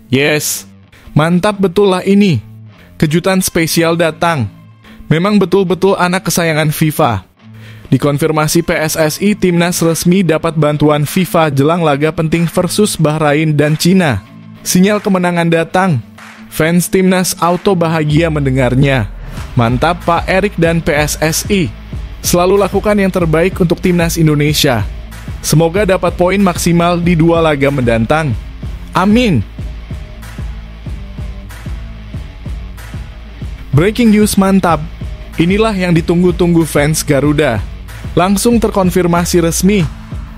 Yes, mantap betul lah ini. Kejutan spesial datang. Memang betul-betul anak kesayangan FIFA. Dikonfirmasi PSSI, timnas resmi dapat bantuan FIFA jelang laga penting versus Bahrain dan Cina. Sinyal kemenangan datang. Fans timnas auto bahagia mendengarnya. Mantap Pak Erik dan PSSI. Selalu lakukan yang terbaik untuk timnas Indonesia. Semoga dapat poin maksimal di 2 laga mendatang. Amin. Breaking news mantap. Inilah yang ditunggu-tunggu fans Garuda. Langsung terkonfirmasi resmi.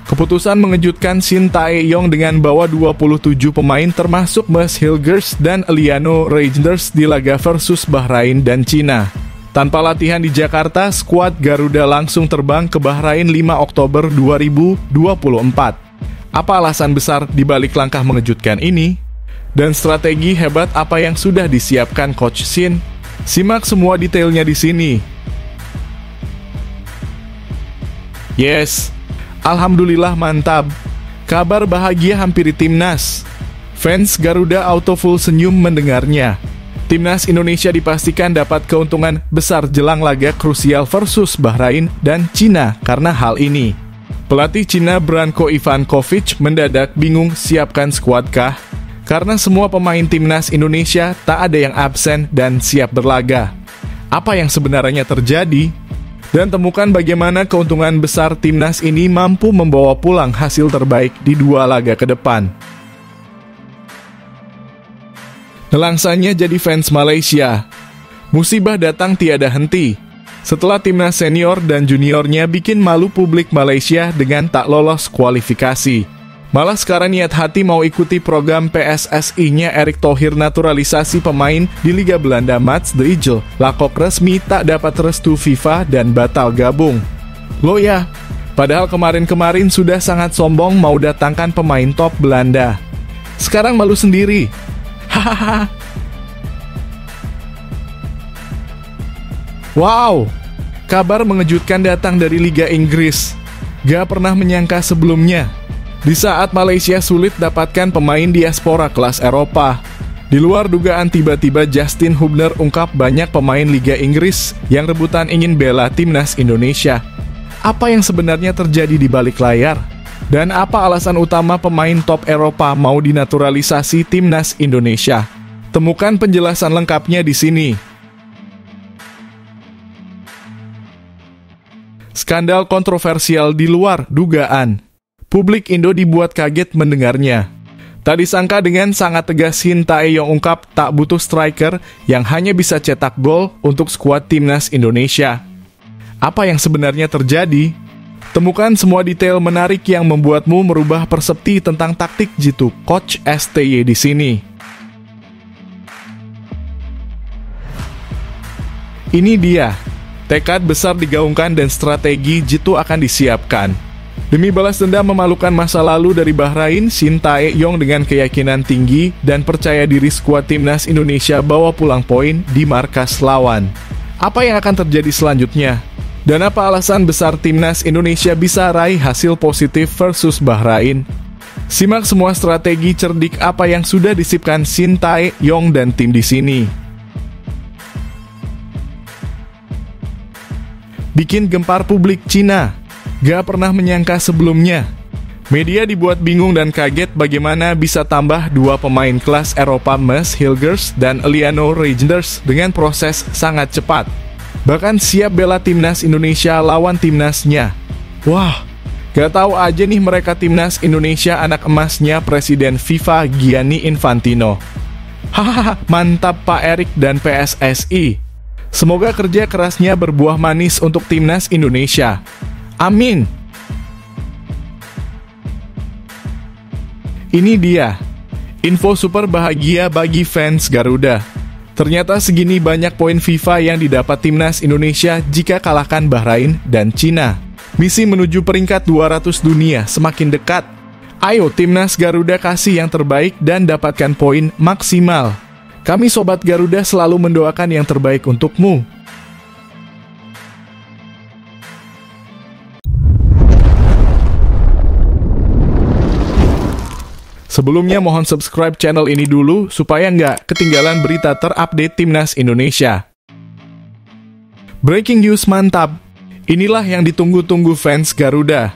Keputusan mengejutkan Shin Tae-yong dengan bawa 27 pemain termasuk Mads Hilgers dan Eliano Reijnders di laga versus Bahrain dan Cina. Tanpa latihan di Jakarta, skuad Garuda langsung terbang ke Bahrain 5 Oktober 2024. Apa alasan besar di balik langkah mengejutkan ini? Dan strategi hebat apa yang sudah disiapkan Coach Shin? Simak semua detailnya di sini. Yes, alhamdulillah mantap. Kabar bahagia hampiri timnas. Fans Garuda auto full senyum mendengarnya. Timnas Indonesia dipastikan dapat keuntungan besar jelang laga krusial versus Bahrain dan Cina karena hal ini. Pelatih Cina Branko Ivankovic mendadak bingung siapkan skuad kah? Karena semua pemain timnas Indonesia tak ada yang absen dan siap berlaga. Apa yang sebenarnya terjadi? Dan temukan bagaimana keuntungan besar timnas ini mampu membawa pulang hasil terbaik di 2 laga ke depan. Nelangsannya jadi fans Malaysia. Musibah datang tiada henti. Setelah timnas senior dan juniornya bikin malu publik Malaysia dengan tak lolos kualifikasi. Malah sekarang niat hati mau ikuti program PSSI-nya Erick Thohir naturalisasi pemain di Liga Belanda Mads de Ijl. Lakok resmi tak dapat restu FIFA dan batal gabung. Loh ya, padahal kemarin-kemarin sudah sangat sombong mau datangkan pemain top Belanda. Sekarang malu sendiri. Hahaha. Wow, kabar mengejutkan datang dari Liga Inggris. Gak pernah menyangka sebelumnya. Di saat Malaysia sulit dapatkan pemain diaspora kelas Eropa. Di luar dugaan tiba-tiba Justin Hubner ungkap banyak pemain Liga Inggris yang rebutan ingin bela timnas Indonesia. Apa yang sebenarnya terjadi di balik layar? Dan apa alasan utama pemain top Eropa mau dinaturalisasi timnas Indonesia? Temukan penjelasan lengkapnya di sini. Skandal kontroversial di luar dugaan. Publik Indo dibuat kaget mendengarnya. Tak disangka dengan sangat tegas Shin Tae-yong ungkap tak butuh striker yang hanya bisa cetak gol untuk skuad timnas Indonesia. Apa yang sebenarnya terjadi? Temukan semua detail menarik yang membuatmu merubah persepsi tentang taktik jitu Coach STY di sini. Ini dia, tekad besar digaungkan dan strategi jitu akan disiapkan. Demi balas dendam memalukan masa lalu dari Bahrain, Shin Tae-yong dengan keyakinan tinggi dan percaya diri skuad timnas Indonesia bawa pulang poin di markas lawan. Apa yang akan terjadi selanjutnya? Dan apa alasan besar timnas Indonesia bisa raih hasil positif versus Bahrain? Simak semua strategi cerdik apa yang sudah disipkan Shin Tae-yong dan tim di sini. Bikin gempar publik Cina. Gak pernah menyangka sebelumnya. Media dibuat bingung dan kaget bagaimana bisa tambah 2 pemain kelas Eropa Mads Hilgers dan Eliano Reijnders dengan proses sangat cepat. Bahkan siap bela timnas Indonesia lawan timnasnya. Wah, gak tahu aja nih mereka timnas Indonesia anak emasnya Presiden FIFA Gianni Infantino. Hahaha, mantap Pak Erik dan PSSI. Semoga kerja kerasnya berbuah manis untuk timnas Indonesia. Amin. Ini dia, info super bahagia bagi fans Garuda. Ternyata segini banyak poin FIFA yang didapat timnas Indonesia jika kalahkan Bahrain dan Cina. Misi menuju peringkat 200 dunia semakin dekat. Ayo timnas Garuda kasih yang terbaik dan dapatkan poin maksimal. Kami Sobat Garuda selalu mendoakan yang terbaik untukmu. Sebelumnya mohon subscribe channel ini dulu supaya nggak ketinggalan berita terupdate Timnas Indonesia. Breaking news mantap. Inilah yang ditunggu-tunggu fans Garuda.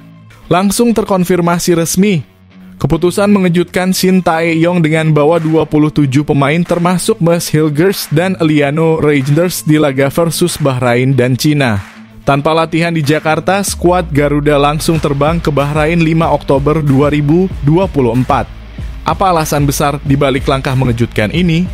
Langsung terkonfirmasi resmi. Keputusan mengejutkan Shin Tae-yong dengan bawa 27 pemain termasuk Mads Hilgers dan Eliano Reijnders di laga versus Bahrain dan Cina. Tanpa latihan di Jakarta, skuad Garuda langsung terbang ke Bahrain 5 Oktober 2024. Apa alasan besar di balik langkah mengejutkan ini?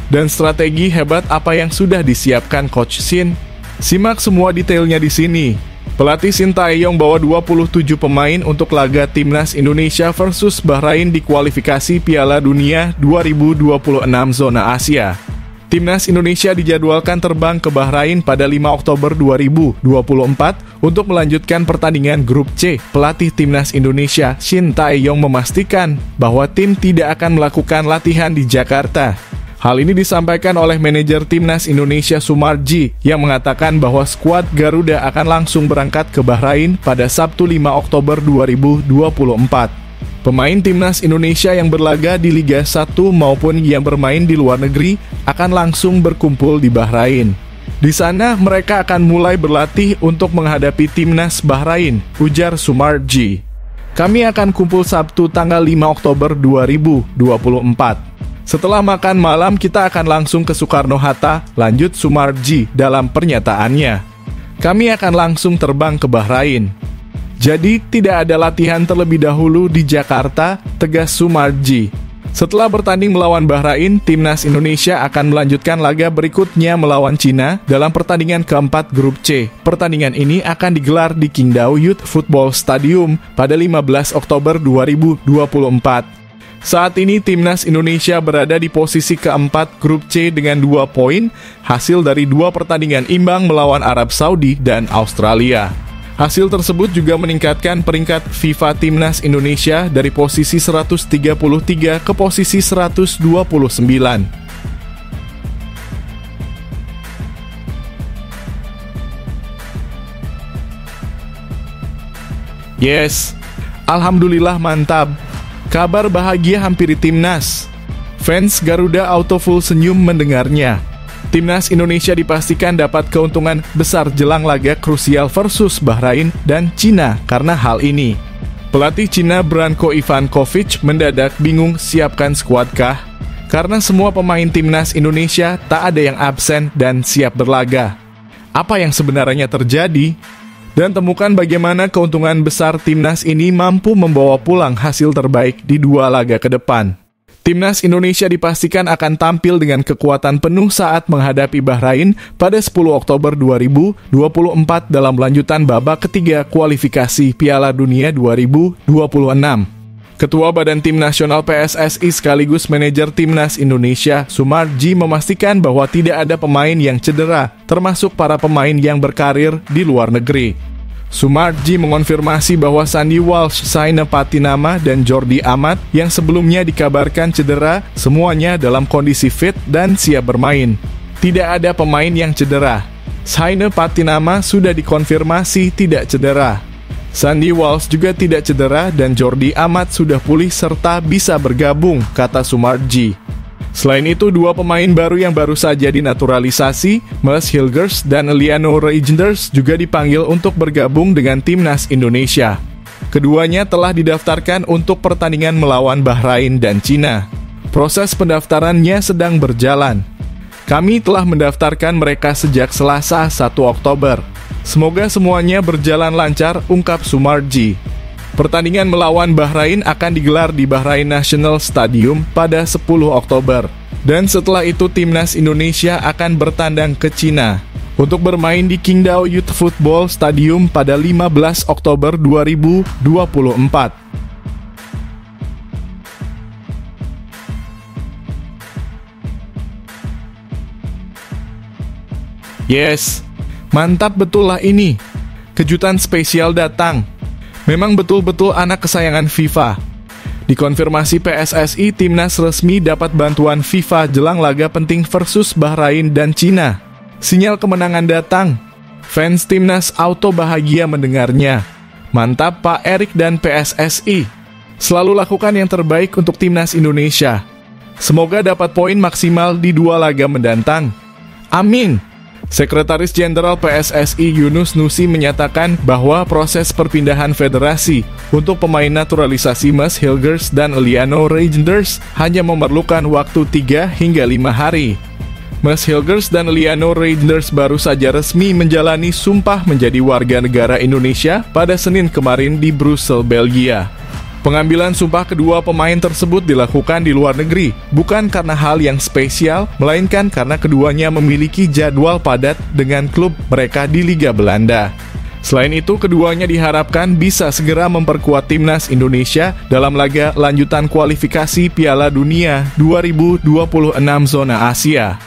Dan strategi hebat apa yang sudah disiapkan Coach Shin? Simak semua detailnya di sini. Pelatih Shin Tae-yong bawa 27 pemain untuk laga Timnas Indonesia versus Bahrain di kualifikasi Piala Dunia 2026 zona Asia. Timnas Indonesia dijadwalkan terbang ke Bahrain pada 5 Oktober 2024 untuk melanjutkan pertandingan grup C. Pelatih Timnas Indonesia Shin Tae-yong memastikan bahwa tim tidak akan melakukan latihan di Jakarta. Hal ini disampaikan oleh manajer Timnas Indonesia Sumarji yang mengatakan bahwa skuad Garuda akan langsung berangkat ke Bahrain pada Sabtu 5 Oktober 2024. Pemain Timnas Indonesia yang berlaga di Liga 1 maupun yang bermain di luar negeri akan langsung berkumpul di Bahrain. Di sana mereka akan mulai berlatih untuk menghadapi Timnas Bahrain, ujar Sumarji. Kami akan kumpul Sabtu tanggal 5 Oktober 2024. Setelah makan malam kita akan langsung ke Soekarno-Hatta, lanjut Sumarji dalam pernyataannya. Kami akan langsung terbang ke Bahrain. Jadi tidak ada latihan terlebih dahulu di Jakarta, tegas Sumarji. Setelah bertanding melawan Bahrain, Timnas Indonesia akan melanjutkan laga berikutnya melawan Cina dalam pertandingan keempat grup C. Pertandingan ini akan digelar di Qingdao Youth Football Stadium pada 15 Oktober 2024. Saat ini Timnas Indonesia berada di posisi keempat grup C dengan 2 poin, hasil dari 2 pertandingan imbang melawan Arab Saudi dan Australia. Hasil tersebut juga meningkatkan peringkat FIFA Timnas Indonesia dari posisi 133 ke posisi 129. Yes, alhamdulillah mantap. Kabar bahagia hampiri Timnas. Fans Garuda auto full senyum mendengarnya. Timnas Indonesia dipastikan dapat keuntungan besar jelang laga krusial versus Bahrain dan Cina karena hal ini. Pelatih Cina Branko Ivankovic mendadak bingung siapkan skuad kah? Karena semua pemain Timnas Indonesia tak ada yang absen dan siap berlaga. Apa yang sebenarnya terjadi? Dan temukan bagaimana keuntungan besar Timnas ini mampu membawa pulang hasil terbaik di 2 laga ke depan. Timnas Indonesia dipastikan akan tampil dengan kekuatan penuh saat menghadapi Bahrain pada 10 Oktober 2024 dalam lanjutan babak ketiga kualifikasi Piala Dunia 2026. Ketua Badan Tim Nasional PSSI sekaligus manajer Timnas Indonesia, Sumarji memastikan bahwa tidak ada pemain yang cedera, termasuk para pemain yang berkarir di luar negeri. Sumarji mengonfirmasi bahwa Sandy Walsh, Saina Patinama, dan Jordi Amat yang sebelumnya dikabarkan cedera, semuanya dalam kondisi fit dan siap bermain. Tidak ada pemain yang cedera. Saina Patinama sudah dikonfirmasi tidak cedera. Sandy Walsh juga tidak cedera dan Jordi Amat sudah pulih serta bisa bergabung, kata Sumarji. Selain itu, 2 pemain baru yang baru saja dinaturalisasi, Mads Hilgers dan Eliano Reijnders juga dipanggil untuk bergabung dengan Timnas Indonesia. Keduanya telah didaftarkan untuk pertandingan melawan Bahrain dan Cina. Proses pendaftarannya sedang berjalan. Kami telah mendaftarkan mereka sejak Selasa 1 Oktober. Semoga semuanya berjalan lancar, ungkap Sumarji. Pertandingan melawan Bahrain akan digelar di Bahrain National Stadium pada 10 Oktober. Dan setelah itu Timnas Indonesia akan bertandang ke Cina untuk bermain di Qingdao Youth Football Stadium pada 15 Oktober 2024. Yes, mantap betul lah ini. Kejutan spesial datang. Memang betul-betul anak kesayangan FIFA. Dikonfirmasi PSSI, Timnas resmi dapat bantuan FIFA jelang laga penting versus Bahrain dan Cina. Sinyal kemenangan datang. Fans Timnas auto bahagia mendengarnya. Mantap Pak Erik dan PSSI. Selalu lakukan yang terbaik untuk timnas Indonesia. Semoga dapat poin maksimal di 2 laga mendatang. Amin. Sekretaris Jenderal PSSI Yunus Nusi menyatakan bahwa proses perpindahan federasi untuk pemain naturalisasi Mads Hilgers dan Liano Reijnders hanya memerlukan waktu 3 hingga 5 hari. Mads Hilgers dan Liano Reijnders baru saja resmi menjalani sumpah menjadi warga negara Indonesia pada Senin kemarin di Brussel, Belgia. Pengambilan sumpah kedua pemain tersebut dilakukan di luar negeri, bukan karena hal yang spesial, melainkan karena keduanya memiliki jadwal padat dengan klub mereka di Liga Belanda. Selain itu, keduanya diharapkan bisa segera memperkuat timnas Indonesia dalam laga lanjutan kualifikasi Piala Dunia 2026 zona Asia.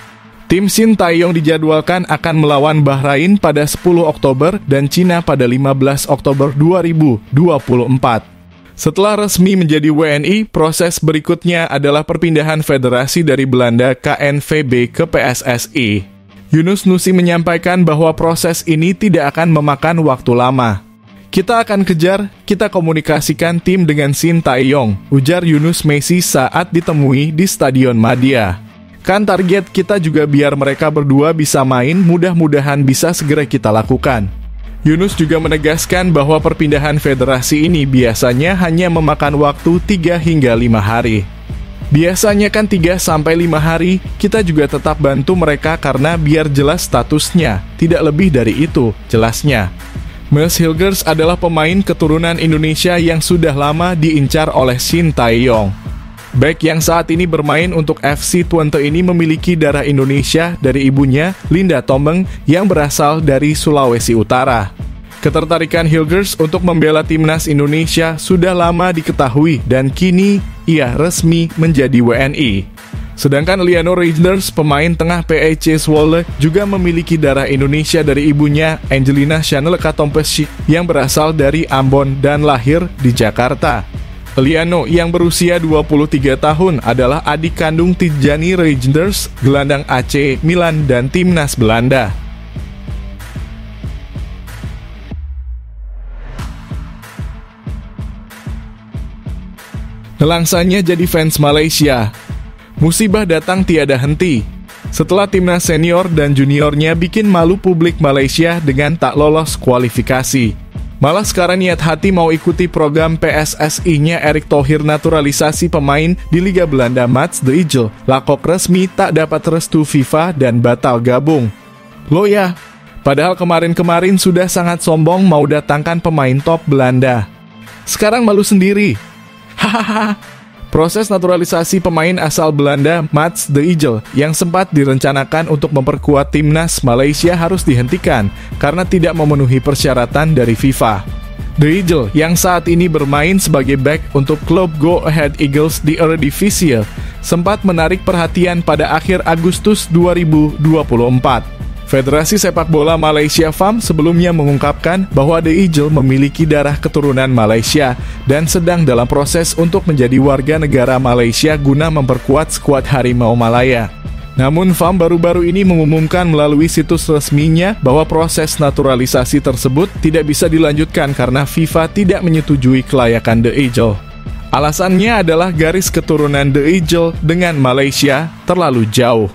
Tim Sintayong dijadwalkan akan melawan Bahrain pada 10 Oktober dan Cina pada 15 Oktober 2024. Setelah resmi menjadi WNI, proses berikutnya adalah perpindahan federasi dari Belanda KNVB ke PSSI. Yunus Nusi menyampaikan bahwa proses ini tidak akan memakan waktu lama. Kita akan kejar, kita komunikasikan tim dengan Sintayong, ujar Yunus Messi saat ditemui di Stadion Madia. Kan target kita juga biar mereka berdua bisa main, mudah-mudahan bisa segera kita lakukan. Yunus juga menegaskan bahwa perpindahan federasi ini biasanya hanya memakan waktu 3 hingga 5 hari. Biasanya kan 3-5 hari, kita juga tetap bantu mereka karena biar jelas statusnya, tidak lebih dari itu, jelasnya. Mads Hilgers adalah pemain keturunan Indonesia yang sudah lama diincar oleh Sintayong. Bek yang saat ini bermain untuk FC Twente ini memiliki darah Indonesia dari ibunya, Linda Tombeng, yang berasal dari Sulawesi Utara. Ketertarikan Hilgers untuk membela timnas Indonesia sudah lama diketahui dan kini ia resmi menjadi WNI. Sedangkan Liano Reijnders, pemain tengah PEC Zwolle, juga memiliki darah Indonesia dari ibunya, Angelina Chanel Katompesik, yang berasal dari Ambon dan lahir di Jakarta. Liano yang berusia 23 tahun adalah adik kandung Tijani Reijnders, gelandang AC Milan dan timnas Belanda. Nelangsannya jadi fans Malaysia. Musibah datang tiada henti. Setelah timnas senior dan juniornya bikin malu publik Malaysia dengan tak lolos kualifikasi. Malah sekarang niat hati mau ikuti program PSSI-nya Erick Thohir naturalisasi pemain di Liga Belanda Mads de Ijl. Lakok resmi tak dapat restu FIFA dan batal gabung. Loh ya, padahal kemarin-kemarin sudah sangat sombong mau datangkan pemain top Belanda. Sekarang malu sendiri. Hahaha. Proses naturalisasi pemain asal Belanda Mads de Ijl yang sempat direncanakan untuk memperkuat timnas Malaysia harus dihentikan karena tidak memenuhi persyaratan dari FIFA. De Ijl yang saat ini bermain sebagai bek untuk klub Go Ahead Eagles di Eredivisie sempat menarik perhatian pada akhir Agustus 2024. Federasi Sepak Bola Malaysia FAM sebelumnya mengungkapkan bahwa De Ijl memiliki darah keturunan Malaysia dan sedang dalam proses untuk menjadi warga negara Malaysia guna memperkuat skuad Harimau Malaya. Namun FAM baru-baru ini mengumumkan melalui situs resminya bahwa proses naturalisasi tersebut tidak bisa dilanjutkan karena FIFA tidak menyetujui kelayakan De Ijl. Alasannya adalah garis keturunan De Ijl dengan Malaysia terlalu jauh.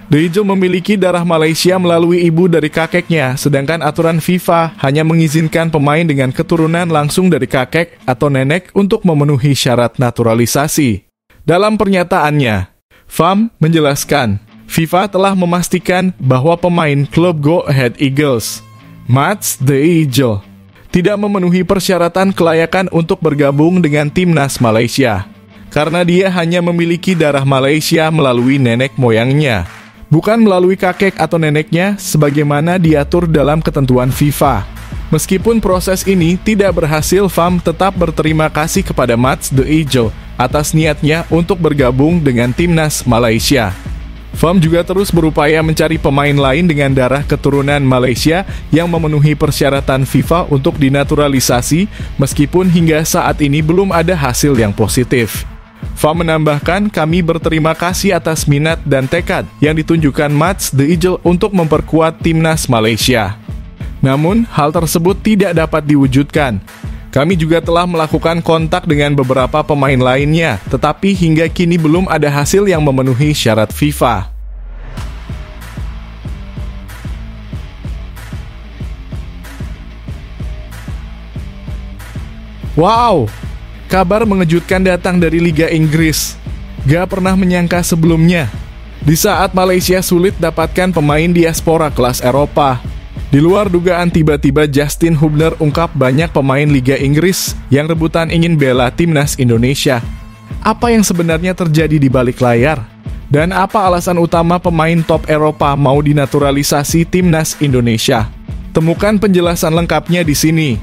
De Ijl memiliki darah Malaysia melalui ibu dari kakeknya, sedangkan aturan FIFA hanya mengizinkan pemain dengan keturunan langsung dari kakek atau nenek untuk memenuhi syarat naturalisasi. Dalam pernyataannya, FAM menjelaskan, FIFA telah memastikan bahwa pemain klub Go Ahead Eagles, Mads de Ijl, tidak memenuhi persyaratan kelayakan untuk bergabung dengan timnas Malaysia, karena dia hanya memiliki darah Malaysia melalui nenek moyangnya, bukan melalui kakek atau neneknya sebagaimana diatur dalam ketentuan FIFA. Meskipun proses ini tidak berhasil, FAM tetap berterima kasih kepada Mads de Ijl atas niatnya untuk bergabung dengan timnas Malaysia. FAM juga terus berupaya mencari pemain lain dengan darah keturunan Malaysia yang memenuhi persyaratan FIFA untuk dinaturalisasi, meskipun hingga saat ini belum ada hasil yang positif. FAM menambahkan, kami berterima kasih atas minat dan tekad yang ditunjukkan Mads de Ijl untuk memperkuat timnas Malaysia. Namun, hal tersebut tidak dapat diwujudkan. Kami juga telah melakukan kontak dengan beberapa pemain lainnya, tetapi hingga kini belum ada hasil yang memenuhi syarat FIFA. Wow, kabar mengejutkan datang dari Liga Inggris. Gak pernah menyangka sebelumnya. Di saat Malaysia sulit dapatkan pemain diaspora kelas Eropa, di luar dugaan tiba-tiba Justin Hubner ungkap banyak pemain Liga Inggris yang rebutan ingin bela timnas Indonesia. Apa yang sebenarnya terjadi di balik layar? Dan apa alasan utama pemain top Eropa mau dinaturalisasi timnas Indonesia? Temukan penjelasan lengkapnya di sini.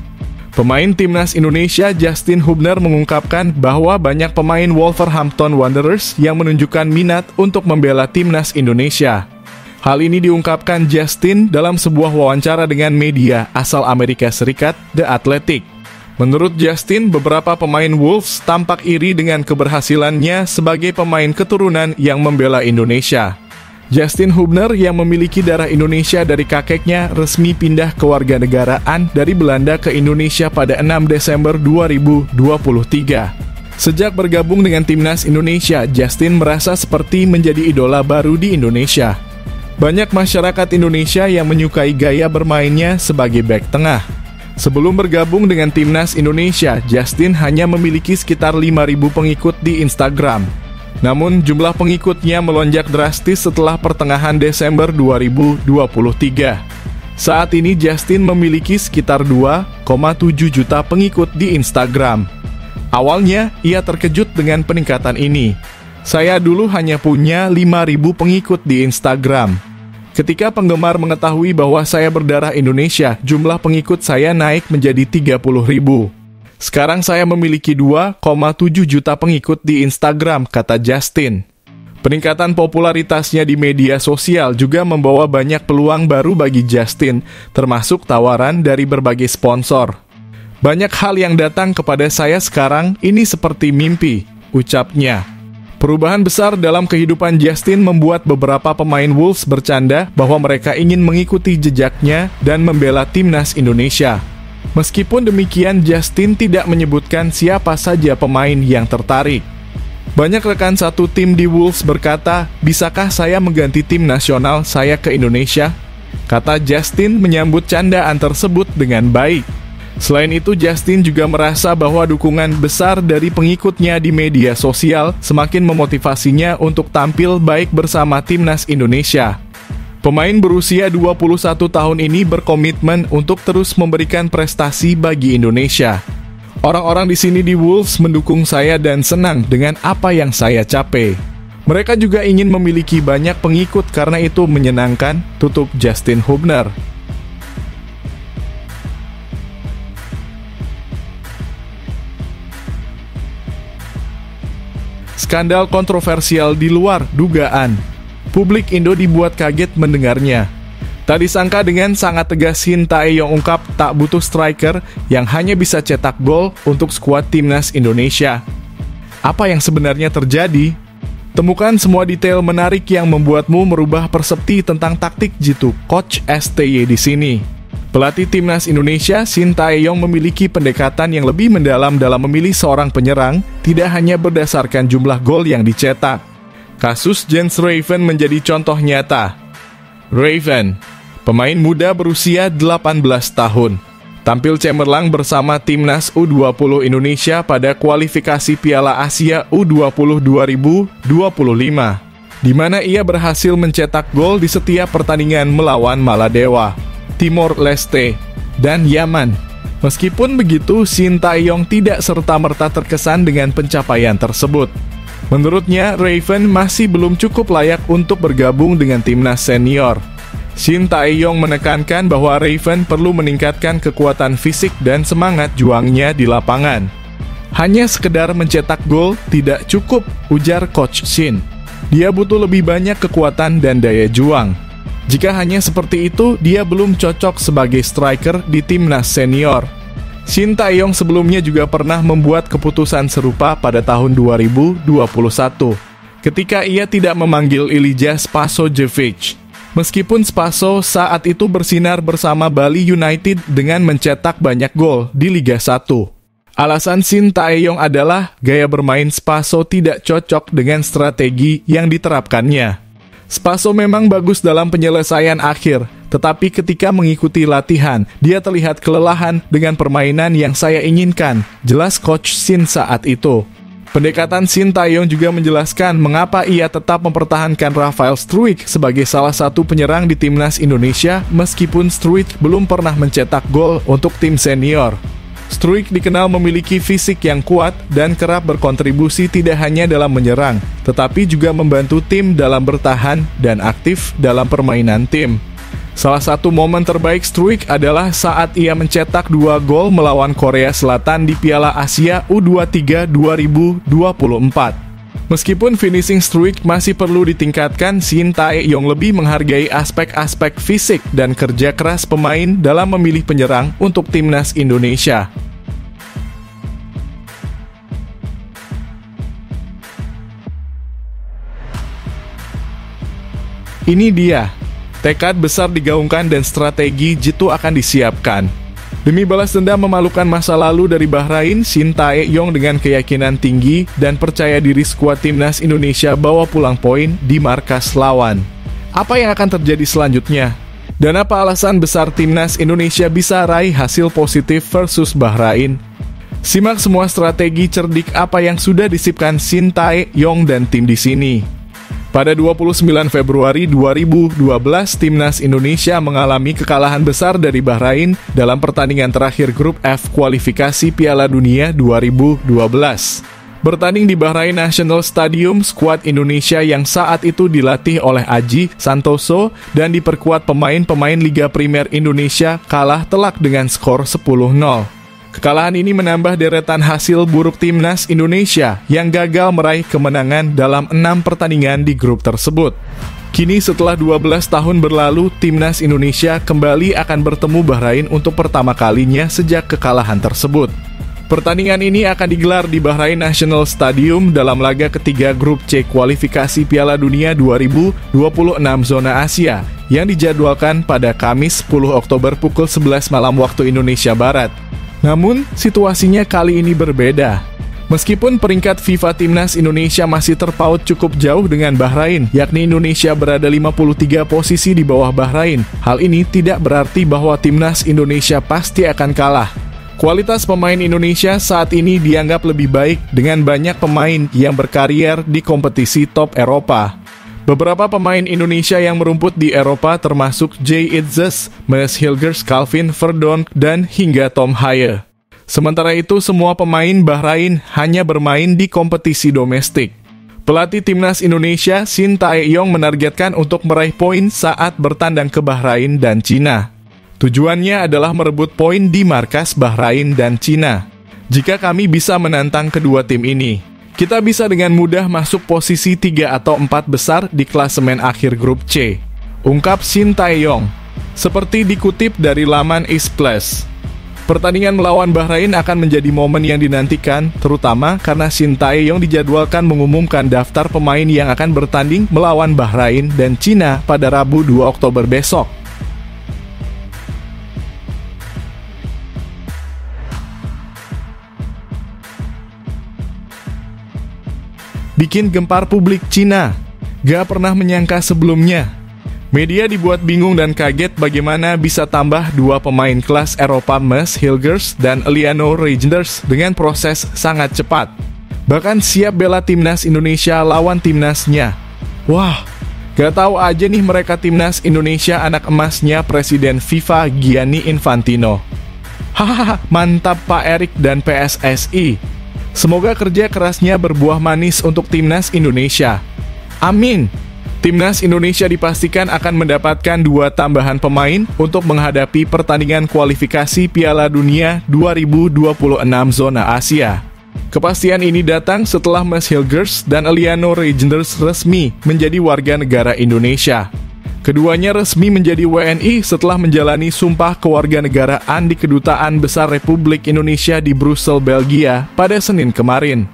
Pemain timnas Indonesia Justin Hubner mengungkapkan bahwa banyak pemain Wolverhampton Wanderers yang menunjukkan minat untuk membela timnas Indonesia. Hal ini diungkapkan Justin dalam sebuah wawancara dengan media asal Amerika Serikat, The Athletic. Menurut Justin, beberapa pemain Wolves tampak iri dengan keberhasilannya sebagai pemain keturunan yang membela Indonesia. Justin Hubner yang memiliki darah Indonesia dari kakeknya resmi pindah kewarganegaraan dari Belanda ke Indonesia pada 6 Desember 2023. Sejak bergabung dengan timnas Indonesia, Justin merasa seperti menjadi idola baru di Indonesia. Banyak masyarakat Indonesia yang menyukai gaya bermainnya sebagai bek tengah. Sebelum bergabung dengan timnas Indonesia, Justin hanya memiliki sekitar 5.000 pengikut di Instagram. Namun jumlah pengikutnya melonjak drastis setelah pertengahan Desember 2023. Saat ini Justin memiliki sekitar 2,7 juta pengikut di Instagram. Awalnya ia terkejut dengan peningkatan ini. Saya dulu hanya punya 5.000 pengikut di Instagram. Ketika penggemar mengetahui bahwa saya berdarah Indonesia, jumlah pengikut saya naik menjadi 30.000. Sekarang saya memiliki 2,7 juta pengikut di Instagram, kata Justin. Peningkatan popularitasnya di media sosial juga membawa banyak peluang baru bagi Justin, termasuk tawaran dari berbagai sponsor. Banyak hal yang datang kepada saya sekarang, ini seperti mimpi, ucapnya. Perubahan besar dalam kehidupan Justin membuat beberapa pemain Wolves bercanda bahwa mereka ingin mengikuti jejaknya dan membela timnas Indonesia. Meskipun demikian, Justin tidak menyebutkan siapa saja pemain yang tertarik. Banyak rekan satu tim di Wolves berkata, "Bisakah saya mengganti tim nasional saya ke Indonesia?" Kata Justin menyambut candaan tersebut dengan baik. Selain itu, Justin juga merasa bahwa dukungan besar dari pengikutnya di media sosial semakin memotivasinya untuk tampil baik bersama timnas Indonesia. Pemain berusia 21 tahun ini berkomitmen untuk terus memberikan prestasi bagi Indonesia. Orang-orang di sini di Wolves mendukung saya dan senang dengan apa yang saya capai. Mereka juga ingin memiliki banyak pengikut karena itu menyenangkan, tutup Justin Hubner. Skandal kontroversial di luar dugaan. Publik Indo dibuat kaget mendengarnya. Tak disangka dengan sangat tegas Shin Tae-yong ungkap tak butuh striker yang hanya bisa cetak gol untuk skuad timnas Indonesia. Apa yang sebenarnya terjadi? Temukan semua detail menarik yang membuatmu merubah persepsi tentang taktik jitu Coach STY di sini. Pelatih timnas Indonesia, Shin Tae-yong memiliki pendekatan yang lebih mendalam dalam memilih seorang penyerang, tidak hanya berdasarkan jumlah gol yang dicetak. Kasus Jens Raven menjadi contoh nyata. Raven, pemain muda berusia 18 tahun, tampil cemerlang bersama timnas U20 Indonesia pada kualifikasi Piala Asia U20 2025, di mana ia berhasil mencetak gol di setiap pertandingan melawan Maladewa, Timor Leste, dan Yaman. Meskipun begitu, Shin Tae-yong tidak serta-merta terkesan dengan pencapaian tersebut. Menurutnya, Raven masih belum cukup layak untuk bergabung dengan timnas senior. Shin Tae-yong menekankan bahwa Raven perlu meningkatkan kekuatan fisik dan semangat juangnya di lapangan. Hanya sekedar mencetak gol tidak cukup, ujar Coach Shin. Dia butuh lebih banyak kekuatan dan daya juang. Jika hanya seperti itu, dia belum cocok sebagai striker di timnas senior. Shin Tae-yong sebelumnya juga pernah membuat keputusan serupa pada tahun 2021, ketika ia tidak memanggil Ilija Spasojevic. Meskipun Spaso saat itu bersinar bersama Bali United dengan mencetak banyak gol di Liga 1. Alasan Shin Tae-yong adalah gaya bermain Spaso tidak cocok dengan strategi yang diterapkannya. Spaso memang bagus dalam penyelesaian akhir, tetapi ketika mengikuti latihan, dia terlihat kelelahan dengan permainan yang saya inginkan, jelas Coach Shin saat itu. Pendekatan Shin Tae-yong juga menjelaskan mengapa ia tetap mempertahankan Rafael Struijk sebagai salah satu penyerang di timnas Indonesia meskipun Struijk belum pernah mencetak gol untuk tim senior. Struijk dikenal memiliki fisik yang kuat dan kerap berkontribusi tidak hanya dalam menyerang, tetapi juga membantu tim dalam bertahan dan aktif dalam permainan tim. Salah satu momen terbaik Struijk adalah saat ia mencetak 2 gol melawan Korea Selatan di Piala Asia U23 2024. Meskipun finishing Struijk masih perlu ditingkatkan, Shin Tae-yong lebih menghargai aspek-aspek fisik dan kerja keras pemain dalam memilih penyerang untuk timnas Indonesia. Ini dia, tekad besar digaungkan dan strategi jitu akan disiapkan. Demi balas dendam memalukan masa lalu dari Bahrain, Shin Tae-yong dengan keyakinan tinggi dan percaya diri skuad timnas Indonesia bawa pulang poin di markas lawan. Apa yang akan terjadi selanjutnya? Dan apa alasan besar timnas Indonesia bisa raih hasil positif versus Bahrain? Simak semua strategi cerdik apa yang sudah disipkan Shin Tae-yong dan tim di sini. Pada 29 Februari 2012, timnas Indonesia mengalami kekalahan besar dari Bahrain dalam pertandingan terakhir grup F kualifikasi Piala Dunia 2012. Bertanding di Bahrain National Stadium, skuad Indonesia yang saat itu dilatih oleh Aji Santoso dan diperkuat pemain-pemain Liga Primer Indonesia kalah telak dengan skor 10-0. Kekalahan ini menambah deretan hasil buruk timnas Indonesia yang gagal meraih kemenangan dalam 6 pertandingan di grup tersebut. Kini setelah 12 tahun berlalu, timnas Indonesia kembali akan bertemu Bahrain untuk pertama kalinya sejak kekalahan tersebut. Pertandingan ini akan digelar di Bahrain National Stadium dalam laga ketiga grup C kualifikasi Piala Dunia 2026 zona Asia yang dijadwalkan pada Kamis 10 Oktober pukul 11 malam waktu Indonesia Barat. Namun, situasinya kali ini berbeda. Meskipun peringkat FIFA Timnas Indonesia masih terpaut cukup jauh dengan Bahrain, yakni Indonesia berada 53 posisi di bawah Bahrain, hal ini tidak berarti bahwa Timnas Indonesia pasti akan kalah. Kualitas pemain Indonesia saat ini dianggap lebih baik dengan banyak pemain yang berkarier di kompetisi top Eropa. Beberapa pemain Indonesia yang merumput di Eropa termasuk Jay Itzes, Mees Hilgers, Calvin Verdonk, dan hingga Tom Haye. Sementara itu, semua pemain Bahrain hanya bermain di kompetisi domestik. Pelatih timnas Indonesia, Shin Tae-yong menargetkan untuk meraih poin saat bertandang ke Bahrain dan Cina. Tujuannya adalah merebut poin di markas Bahrain dan Cina. Jika kami bisa menantang kedua tim ini, kita bisa dengan mudah masuk posisi 3 atau 4 besar di klasemen akhir grup C, ungkap Shin Tae-yong. Seperti dikutip dari laman Isplash, pertandingan melawan Bahrain akan menjadi momen yang dinantikan, terutama karena Shin Tae-yong dijadwalkan mengumumkan daftar pemain yang akan bertanding melawan Bahrain dan Cina pada Rabu 2 Oktober besok. Bikin gempar publik Cina. Gak pernah menyangka sebelumnya. Media dibuat bingung dan kaget bagaimana bisa tambah 2 pemain kelas Eropa, Mees Hilgers dan Eliano Reijnders dengan proses sangat cepat. Bahkan siap bela timnas Indonesia lawan timnasnya. Wah, gak tahu aja nih mereka timnas Indonesia anak emasnya Presiden FIFA Gianni Infantino. Hahaha, mantap Pak Erik dan PSSI. Semoga kerja kerasnya berbuah manis untuk timnas Indonesia. Amin. Timnas Indonesia dipastikan akan mendapatkan 2 tambahan pemain untuk menghadapi pertandingan kualifikasi Piala Dunia 2026 zona Asia. Kepastian ini datang setelah Mees Hilgers dan Eliano Reijnders resmi menjadi warga negara Indonesia. Keduanya resmi menjadi WNI setelah menjalani sumpah kewarganegaraan di Kedutaan Besar Republik Indonesia di Brussel, Belgia pada Senin kemarin.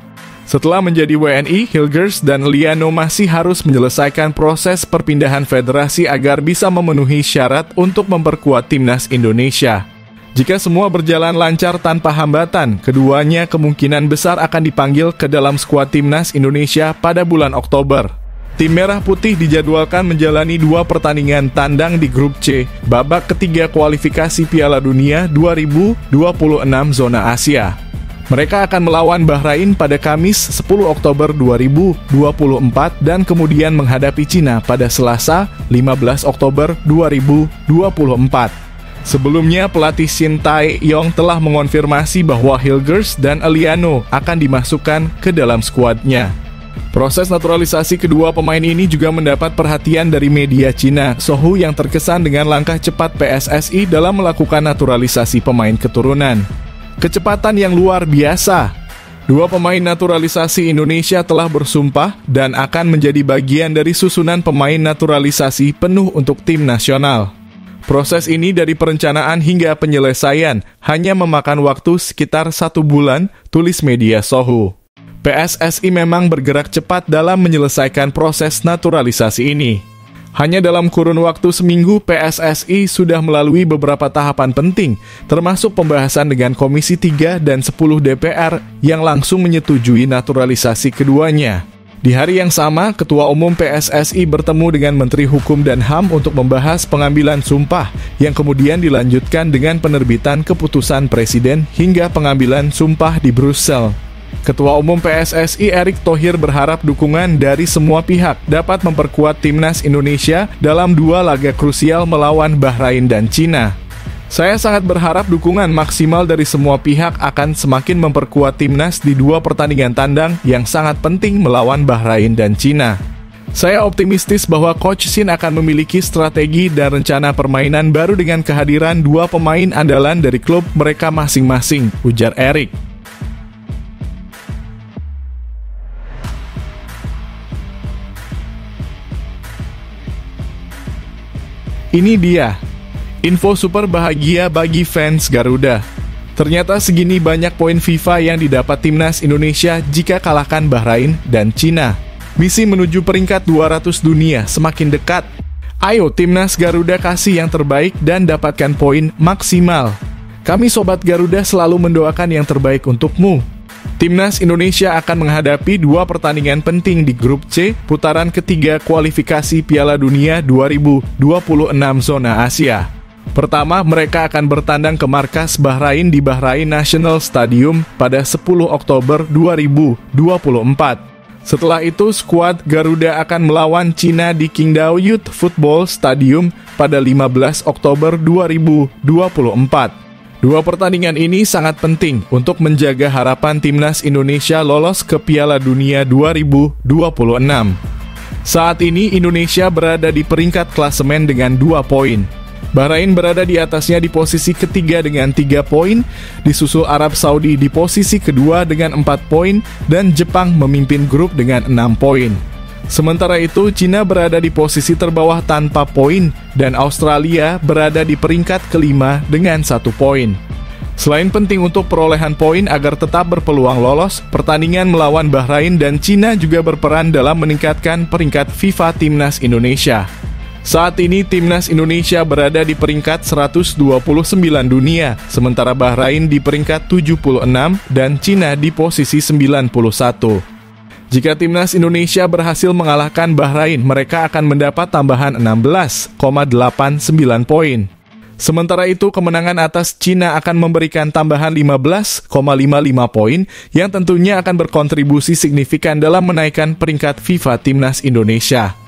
Setelah menjadi WNI, Hilgers dan Eliano masih harus menyelesaikan proses perpindahan federasi agar bisa memenuhi syarat untuk memperkuat timnas Indonesia. Jika semua berjalan lancar tanpa hambatan, keduanya kemungkinan besar akan dipanggil ke dalam skuad timnas Indonesia pada bulan Oktober. Tim Merah Putih dijadwalkan menjalani 2 pertandingan tandang di grup C, babak ketiga kualifikasi Piala Dunia 2026 zona Asia. Mereka akan melawan Bahrain pada Kamis 10 Oktober 2024 dan kemudian menghadapi Cina pada Selasa 15 Oktober 2024. Sebelumnya, pelatih Shin Tae-yong telah mengonfirmasi bahwa Hilgers dan Eliano akan dimasukkan ke dalam skuadnya. Proses naturalisasi kedua pemain ini juga mendapat perhatian dari media Cina. Sohu yang terkesan dengan langkah cepat PSSI dalam melakukan naturalisasi pemain keturunan. Kecepatan yang luar biasa. 2 pemain naturalisasi Indonesia telah bersumpah dan akan menjadi bagian dari susunan pemain naturalisasi penuh untuk tim nasional. Proses ini dari perencanaan hingga penyelesaian hanya memakan waktu sekitar 1 bulan, tulis media Sohu. PSSI memang bergerak cepat dalam menyelesaikan proses naturalisasi ini. Hanya dalam kurun waktu seminggu, PSSI sudah melalui beberapa tahapan penting, termasuk pembahasan dengan Komisi 3 dan 10 DPR yang langsung menyetujui naturalisasi keduanya. Di hari yang sama, Ketua Umum PSSI bertemu dengan Menteri Hukum dan HAM untuk membahas pengambilan sumpah, yang kemudian dilanjutkan dengan penerbitan keputusan Presiden hingga pengambilan sumpah di Brussel. Ketua Umum PSSI Erick Thohir berharap dukungan dari semua pihak dapat memperkuat timnas Indonesia dalam 2 laga krusial melawan Bahrain dan Cina. Saya sangat berharap dukungan maksimal dari semua pihak akan semakin memperkuat timnas di 2 pertandingan tandang yang sangat penting melawan Bahrain dan Cina. Saya optimistis bahwa Coach Shin akan memiliki strategi dan rencana permainan baru dengan kehadiran 2 pemain andalan dari klub mereka masing-masing, ujar Erick. Ini dia info super bahagia bagi fans Garuda. Ternyata segini banyak poin FIFA yang didapat timnas Indonesia jika kalahkan Bahrain dan Cina. Misi menuju peringkat 200 dunia semakin dekat. Ayo timnas Garuda kasih yang terbaik dan dapatkan poin maksimal. Kami Sobat Garuda selalu mendoakan yang terbaik untukmu. Timnas Indonesia akan menghadapi 2 pertandingan penting di grup C, putaran ketiga kualifikasi Piala Dunia 2026 zona Asia. Pertama, mereka akan bertandang ke markas Bahrain di Bahrain National Stadium pada 10 Oktober 2024. Setelah itu, skuad Garuda akan melawan Cina di Qingdao Youth Football Stadium pada 15 Oktober 2024. 2 pertandingan ini sangat penting untuk menjaga harapan timnas Indonesia lolos ke Piala Dunia 2026. Saat ini Indonesia berada di peringkat klasemen dengan 2 poin. Bahrain berada di atasnya di posisi ketiga dengan 3 poin, disusul Arab Saudi di posisi kedua dengan 4 poin, dan Jepang memimpin grup dengan 6 poin. Sementara itu, Cina berada di posisi terbawah tanpa poin, dan Australia berada di peringkat kelima dengan 1 poin. Selain penting untuk perolehan poin agar tetap berpeluang lolos, pertandingan melawan Bahrain dan Cina juga berperan dalam meningkatkan peringkat FIFA Timnas Indonesia. Saat ini Timnas Indonesia berada di peringkat 129 dunia, sementara Bahrain di peringkat 76 dan Cina di posisi 91. Jika Timnas Indonesia berhasil mengalahkan Bahrain, mereka akan mendapat tambahan 16,89 poin. Sementara itu, kemenangan atas Cina akan memberikan tambahan 15,55 poin yang tentunya akan berkontribusi signifikan dalam menaikkan peringkat FIFA Timnas Indonesia.